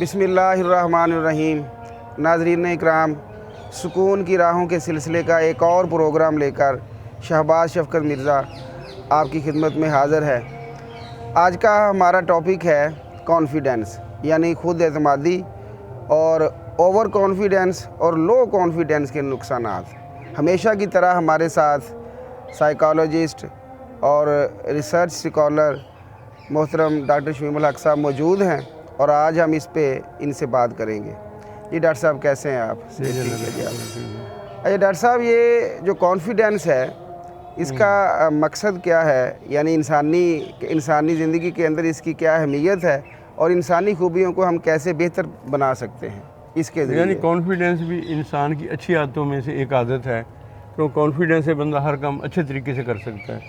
بسم اللہ الرحمن الرحیم۔ ناظرین اکرام، سکون کی راہوں کے سلسلے کا ایک اور پروگرام لے کر شہباز شفقت مرزا آپ کی خدمت میں حاضر ہے۔ آج کا ہمارا ٹاپک ہے کانفیڈنس، یعنی خود اعتمادی اور اوور کانفیڈنس اور لو کانفیڈنس کے نقصانات۔ ہمیشہ کی طرح ہمارے ساتھ سائیکالوجسٹ اور ریسرچ اسکالر محترم ڈاکٹر شمیم الحق صاحب موجود ہیں، اور آج ہم اس پہ ان سے بات کریں گے۔ جی ڈاکٹر صاحب کیسے ہیں آپ؟ اچھا ڈاکٹر صاحب، یہ جو کانفیڈنس ہے اس کا مقصد کیا ہے؟ یعنی انسانی زندگی کے اندر اس کی کیا اہمیت ہے، اور انسانی خوبیوں کو ہم کیسے بہتر بنا سکتے ہیں اس کے ذریعے؟ یعنی کانفیڈنس بھی انسان کی اچھی عادتوں میں سے ایک عادت ہے، تو کانفیڈنس سے بندہ ہر کام اچھے طریقے سے کر سکتا ہے۔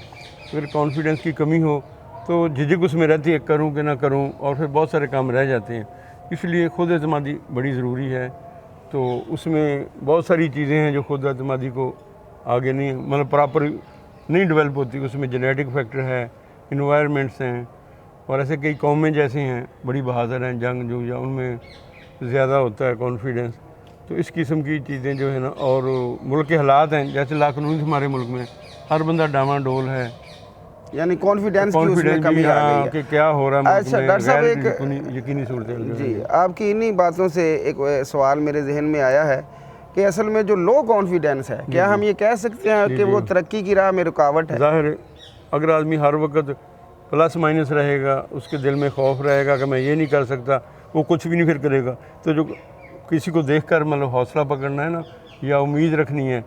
اگر کانفیڈنس کی کمی ہو تو جھجک اس میں رہتی ہے، کروں کہ نہ کروں، اور پھر بہت سارے کام رہ جاتے ہیں۔ اس لیے خود اعتمادی بڑی ضروری ہے۔ تو اس میں بہت ساری چیزیں ہیں جو خود اعتمادی کو آگے نہیں، مطلب پراپر نہیں ڈیولپ ہوتی۔ اس میں جینیٹک فیکٹر ہے، انوائرمنٹس ہیں، اور ایسے کئی قومیں جیسے ہیں بڑی بہادر ہیں جنگ جو، یا ان میں زیادہ ہوتا ہے کانفیڈنس۔ تو اس قسم کی چیزیں جو ہے نا، اور ملک کے حالات ہیں جیسے لاقانونی ہمارے ملک میں ہر بندہ ڈاواں ڈول ہے، یعنی کانفیڈنس کی اس میں کمی آ گئی ہے کہ کیا ہو رہا ہے ملک اچھا میں، ڈاکٹر صاحب، غیر یقینی صورتحال۔ جی آپ کی انہی باتوں سے ایک سوال میرے ذہن میں آیا ہے کہ اصل میں جو لو کانفیڈنس ہے، کیا ہم یہ کہہ سکتے ہیں کہ وہ ترقی کی راہ میں رکاوٹ ہے؟ ظاہر ہے، اگر آدمی ہر وقت پلس مائنس رہے گا، اس کے دل میں خوف رہے گا کہ میں یہ نہیں کر سکتا، وہ کچھ بھی نہیں پھر کرے گا۔ تو جو کسی کو دیکھ کر مطلب حوصلہ پکڑنا ہے نا، یا امید رکھنی ہے،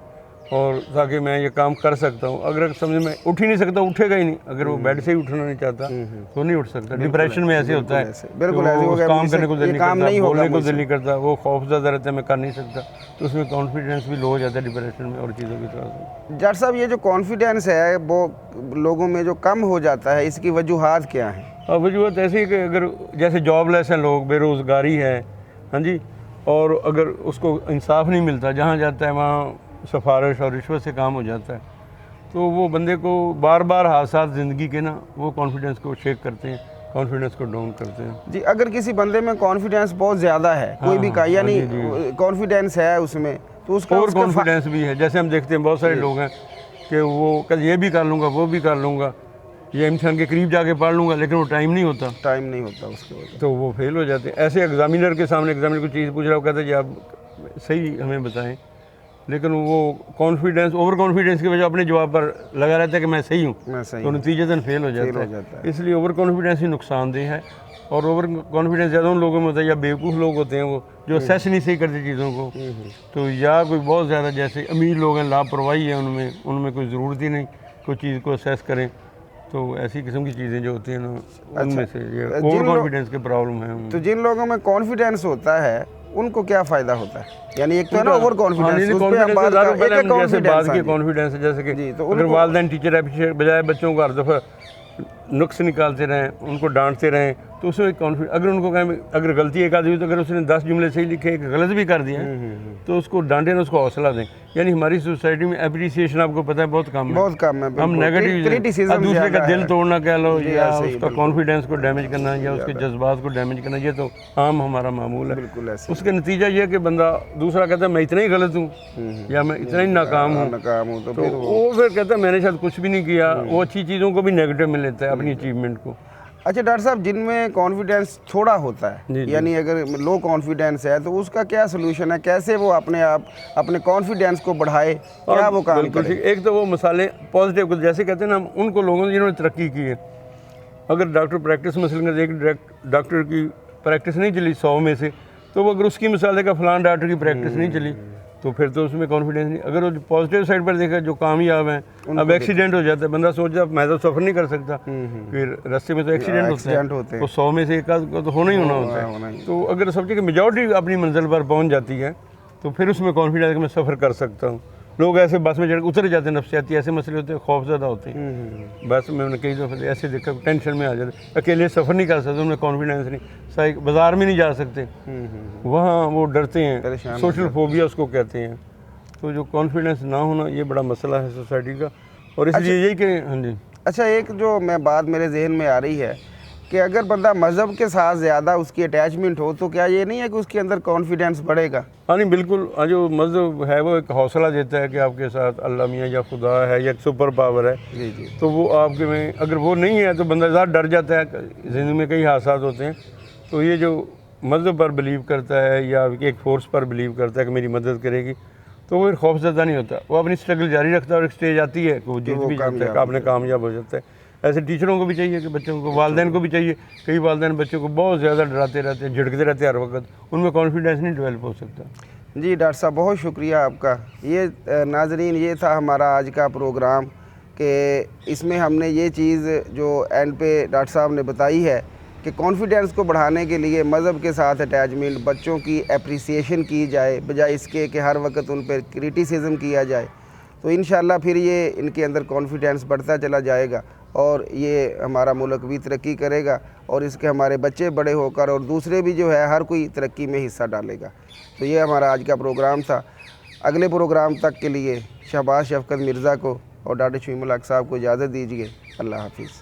اور تاکہ میں یہ کام کر سکتا ہوں۔ اگر سمجھ میں اٹھ ہی نہیں سکتا، اٹھے گا ہی نہیں۔ اگر وہ بیڈ سے ہی اٹھنا نہیں چاہتا تو نہیں اٹھ سکتا۔ ڈپریشن میں ایسے ہوتا ہے، بالکل ایسے ہو گیا، کام کرنے کو دل نہیں کرتا، بولنے کو مجھ دل سے۔ نہیں کرتا، وہ خوف زدہ رہتا ہے میں کر نہیں سکتا، تو اس میں کانفیڈنس بھی لو ہو جاتا ہے ڈپریشن میں اور چیزوں کی طرح سے۔ ڈاکٹر صاحب، یہ جو کانفیڈنس ہے وہ لوگوں میں جو کم ہو جاتا ہے، اس کی وجوہات کیا ہیں؟ وجوہات ایسی ہے کہ اگر جیسے جاب لیس ہیں لوگ، بے روزگاری ہے، ہاں جی، اور اگر اس کو انصاف نہیں ملتا، جہاں جاتا ہے وہاں سفارش اور رشوت سے کام ہو جاتا ہے، تو وہ بندے کو بار بار حادثات زندگی کے نا وہ کانفیڈنس کو شیک کرتے ہیں، کانفیڈنس کو ڈاؤن کرتے ہیں۔ جی، اگر کسی بندے میں کانفیڈنس بہت زیادہ ہے، کوئی بھی کا یعنی کانفیڈنس ہے اس میں، تو اس کا اوور کانفیڈنس بھی ہے۔ جیسے ہم دیکھتے ہیں بہت سارے لوگ ہیں کہ وہ کل یہ بھی کر لوں گا، وہ بھی کر لوں گا، یہ امتحان کے قریب جا کے پڑھ لوں گا، لیکن وہ ٹائم نہیں ہوتا اس کے وجہ، تو وہ فیل ہو جاتے ہیں۔ ایسے ایگزامینر کے سامنے ایگزامینر کو چیز پوچھ رہا، وہ کہتا ہے جی آپ صحیح ہمیں بتائیں، لیکن وہ کانفیڈنس، اوور کانفیڈنس کی وجہ اپنے جواب پر لگا رہتا ہے کہ میں صحیح ہوں، تو نتیجتاً فیل ہو جاتا ہے۔ اس لیے اوور کانفیڈنس ہی نقصان دہ ہے، اور اوور کانفیڈنس زیادہ ان لوگوں میں ہوتا ہے، یا بیوقوف لوگ ہوتے ہیں وہ جو اسیس نہیں صحیح کرتے چیزوں کو، تو یا کوئی بہت زیادہ جیسے امیر لوگ ہیں، لاپرواہی ہے ان میں کوئی ضرورت ہی نہیں کوئی چیز کو اسیس کریں، تو ایسی قسم کی چیزیں جو ہوتی ہیں نا، ان میں سے یہ اوور کانفیڈنس کے پرابلم ہیں۔ تو جن لوگوں میں کانفیڈنس ہوتا ہے ان کو کیا فائدہ ہوتا ہے؟ یعنی ایک تو ہے نا اوور کانفیڈنس، اس پہ ہم بات کی کانفیڈنس ہے، جیسے کہ اگر والدین ٹیچر ہے، بجائے بچوں کو ہر دفعہ نقص نکالتے رہیں، ان کو ڈانٹتے رہیں، تو اس میں کانفیڈنس، اگر ان کو کہیں اگر غلطی ایک آدھی ہوئی تو اگر اس نے 10 جملے صحیح لکھے، ایک غلط بھی کر دیا تو اس کو ڈانٹیں، اس کو حوصلہ دیں۔ یعنی ہماری سوسائٹی میں اپریسیشن آپ کو پتہ ہے بہت کم ہے، ہم نیگیٹو دوسرے کا دل توڑنا کہہ لو، یا اس کا کانفیڈنس کو ڈیمیج کرنا، یا اس کے جذبات کو ڈیمیج کرنا، یہ تو عام ہمارا معمول ہے۔ اس کا نتیجہ یہ ہے کہ بندہ دوسرا کہتا ہے میں اتنا ہی غلط ہوں، یا میں اتنا ہی ناکام ہوں، تو وہ پھر کہتا ہے میں نے شاید کچھ بھی نہیں کیا۔ وہ اچھی چیزوں کو بھی نیگیٹو میں لیتا ہے، اپنی اچیومنٹ کو۔ اچھا ڈاکٹر صاحب، جن میں کانفیڈنس تھوڑا ہوتا ہے، یعنی اگر لو کانفیڈنس ہے، تو اس کا کیا سلوشن ہے؟ کیسے وہ اپنے کانفیڈنس کو بڑھائے، کیا وہ کام کرے؟ ایک تو وہ مثالیں پازیٹیو، جیسے کہتے ہیں نا، ہم ان کو لوگوں جنہوں نے ترقی کی ہے، اگر ڈاکٹر پریکٹس مثلاً ایک ڈاکٹر کی پریکٹس نہیں چلی 100 میں سے، تو وہ اگر اس کی مثال دے گا فلان ڈاکٹر کی پریکٹس نہیں چلی، تو پھر تو اس میں کانفیڈنس نہیں۔ اگر وہ پازیٹیو سائڈ پر دیکھا، جو کامیاب ہیں، اب ایکسیڈنٹ ہو جاتا ہے، بندہ سوچتا میں تو سفر نہیں کر سکتا، پھر راستے میں تو ایکسیڈنٹ ہوتے ہیں، تو 100 میں سے ایک آدھ کو تو ہونا ہی ہوتا ہے۔ تو اگر سمجھے کہ میجورٹی اپنی منزل پر پہنچ جاتی ہے، تو پھر اس میں کانفیڈنس ہے کہ میں سفر کر سکتا ہوں۔ لوگ ایسے بس میں چڑھ اتر جاتے ہیں، نفسیاتی ایسے مسئلے ہوتے ہیں، خوف زدہ ہوتے ہیں۔ بس میں نے کئی دفعہ ایسے دیکھا، ٹینشن میں آ جاتے، اکیلے سفر نہیں کر سکتے، ان میں کانفیڈنس نہیں، بازار میں نہیں جا سکتے، وہاں وہ ڈرتے ہیں، سوشل فوبیا اس کو کہتے ہیں۔ تو جو کانفیڈنس نہ ہونا یہ بڑا مسئلہ ہے سوسائٹی کا، اور اس لیے یہی کہ ہاں جی۔ اچھا، ایک جو بات میرے ذہن میں آ رہی ہے کہ اگر بندہ مذہب کے ساتھ زیادہ اس کی اٹیچمنٹ ہو تو کیا یہ نہیں ہے کہ اس کے اندر کانفیڈنس بڑھے گا؟ ہاں نہیں بالکل، جو مذہب ہے وہ ایک حوصلہ دیتا ہے کہ آپ کے ساتھ اللہ میاں یا خدا ہے یا ایک سپر پاور ہے، جی جی تو وہ آپ کے میں اگر وہ نہیں ہے تو بندہ زیادہ ڈر جاتا ہے، زندگی میں کئی حادثات ہوتے ہیں، تو یہ جو مذہب پر بلیو کرتا ہے یا ایک فورس پر بلیو کرتا ہے کہ میری مدد کرے گی، تو وہ خوف زدہ نہیں ہوتا، وہ اپنی اسٹرگل جاری رکھتا ہے اور ایک اسٹیج آتی ہے کہ وہ جیت بھی جاتا ہے کہ آپ نے کامیاب ہو جاتا ہے۔ ایسے ٹیچروں کو بھی چاہیے کہ بچوں کو، والدین کو بھی چاہیے، کئی والدین بچوں کو بہت زیادہ ڈراتے رہتے ہیں، جھڑکتے رہتے ہیں ہر وقت، ان میں کانفیڈنس نہیں ڈیولپ ہو سکتا۔ جی ڈاکٹر صاحب بہت شکریہ آپ کا۔ یہ ناظرین یہ تھا ہمارا آج کا پروگرام کہ اس میں ہم نے یہ چیز جو اینڈ پہ ڈاکٹر صاحب نے بتائی ہے کہ کانفیڈنس کو بڑھانے کے لیے مذہب کے ساتھ اٹیچمنٹ، بچوں کی اپریسیشن کی جائے بجائے اس کے کہ ہر وقت ان پہ کرٹیسزم کیا جائے، تو انشاءاللہ پھر یہ ان کے اندر کانفیڈنس بڑھتا چلا جائے گا اور یہ ہمارا ملک بھی ترقی کرے گا اور اس کے ہمارے بچے بڑے ہو کر اور دوسرے بھی جو ہے ہر کوئی ترقی میں حصہ ڈالے گا۔ تو یہ ہمارا آج کا پروگرام تھا۔ اگلے پروگرام تک کے لیے شہباز شفقت مرزا کو اور ڈاکٹر شمیم الحق صاحب کو اجازت دیجیے۔ اللہ حافظ۔